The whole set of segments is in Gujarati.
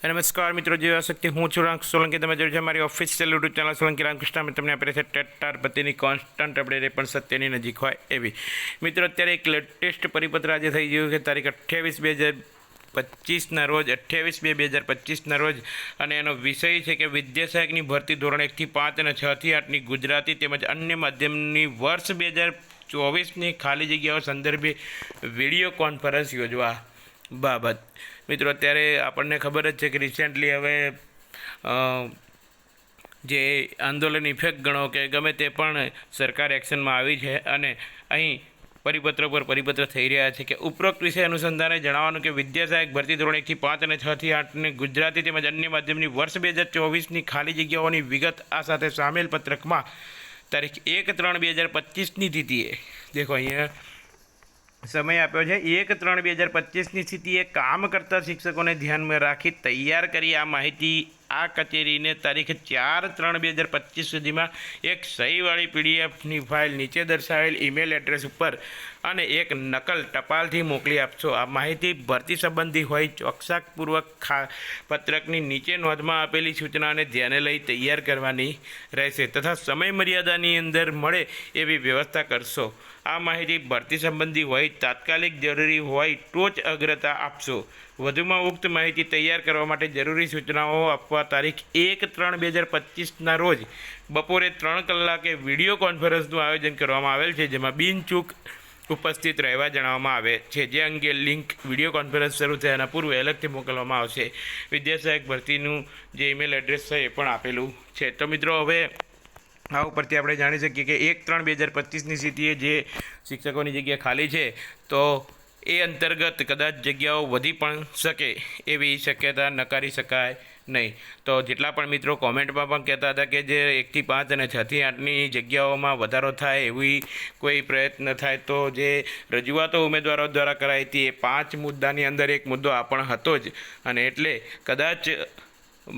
નમસ્કાર મિત્રો, જે શક્તિ હું છું રામ સોલંકી. તમે જોયું છે મારી official YouTube channel Solanki Ramakrishna. તમને આપે છે ટેટાર પતિની કોન્સ્ટન્ટ અપડેટ, એ પણ સત્યની નજીક હોય એવી. મિત્રો, અત્યારે એક લેટેસ્ટ પરિપત્ર આજે થઈ ગયું છે તારીખ 28/2/2025 રોજ, 28/2/2025 રોજ, અને એનો વિષય છે કે વિદ્યા સહાયકની ભરતી ધોરણ 1 થી 5 અને 6 થી 8ની ગુજરાતી તેમજ અન્ય માધ્યમની વર્ષ 2024ની ખાલી જગ્યાઓ સંદર્ભે વિડીયો કોન્ફરન્સ યોજવા બાબત. મિત્રો, અત્યારે આપણને ખબર જ છે કે રિસેન્ટલી હવે જે આંદોલન ઇફેક્ટ ગણો કે ગમે તે પણ સરકાર એક્શનમાં આવી છે, અને અહીં પરિપત્ર પર પરિપત્ર થઈ રહ્યા છે કે ઉપરોક્ત વિષય અનુસંધાને જણાવવાનું કે વિદ્યા સહાયક ભરતી ધોરણ 1 થી 5 અને 6 થી 8ની ગુજરાતી તેમજ અન્ય માધ્યમની વર્ષ 2024ની ખાલી જગ્યાઓની વિગત આ સાથે સામેલ પત્રકમાં તારીખ 1/3/2025ની તિથિએ દેખો અહીંયા સમય આપ્યો છે 1/3/2025ની સ્થિતિએ કામ કરતા શિક્ષકોને ધ્યાનમાં રાખી તૈયાર કરી આ માહિતી આ કચેરીને તારીખ 4/3/2025 સુધીમાં એક સહીવાળી પીડીએફની ફાઇલ નીચે દર્શાવેલ ઈમેલ એડ્રેસ ઉપર અને એક નકલ ટપાલથી મોકલી આપશો. આ માહિતી ભરતી સંબંધી હોય ચોકસાપૂર્વક પત્રકની નીચે નોંધમાં આપેલી સૂચનાને ધ્યાને લઈ તૈયાર કરવાની રહેશે તથા સમય મર્યાદાની અંદર મળે એવી વ્યવસ્થા કરશો. આ માહિતી ભરતી સંબંધી હોય તાત્કાલિક જરૂરી હોય તો જ અગ્રતા આપશો. વધુમાં ઉક્ત માહિતી તૈયાર કરવા માટે જરૂરી સૂચનાઓ આપવા તારીખ 1/3/2025ના રોજ બપોરે 3 કલાકે વિડીયો કોન્ફરન્સનું આયોજન કરવામાં આવેલ છે, જેમાં બિનચૂક ઉપસ્થિત રહેવા જણાવવામાં આવે છે. જે અંગે લિંક વિડીયો કોન્ફરન્સ શરૂ થયાના પૂર્વે અલગથી મોકલવામાં આવશે. વિદ્યા સહાયક ભરતીનું જે ઈમેલ એડ્રેસ છે એ પણ આપેલું છે. તો મિત્રો, હવે આ ઉપરથી આપણે જાણી શકીએ કે 1/3/2025ની સ્થિતિએ જે શિક્ષકોની જગ્યા ખાલી છે તો એ અંતર્ગત કદાચ જગ્યાઓ વધી પણ શકે એવી શક્યતા નકારી શકાય નહીં. તો જેટલા પણ મિત્રો કોમેન્ટમાં પણ કહેતા હતા કે જે 1 થી 5 અને 6 થી 8ની જગ્યાઓમાં વધારો થાય એવી કોઈ પ્રયત્ન થાય, તો જે રજૂઆતો ઉમેદવારો દ્વારા કરાઈ હતી એ 5 મુદ્દાની અંદર એક મુદ્દો આ પણ હતો જ, અને એટલે કદાચ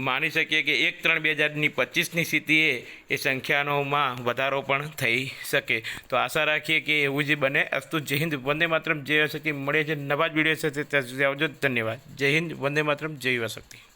માની શકીએ કે 1/3/2025ની સ્થિતિએ એ સંખ્યાનોમાં વધારો પણ થઈ શકે. તો આશા રાખીએ કે એવું જ બને. અસ્તુ. જય હિન્દ, વંદે માતરમ, જય શક્તિ. મળે છે નવા જ વિડીયો સાથે. ત્યાં સુધી આવજો. ધન્યવાદ. જય હિન્દ, વંદે માતરમ, જય શક્તિ.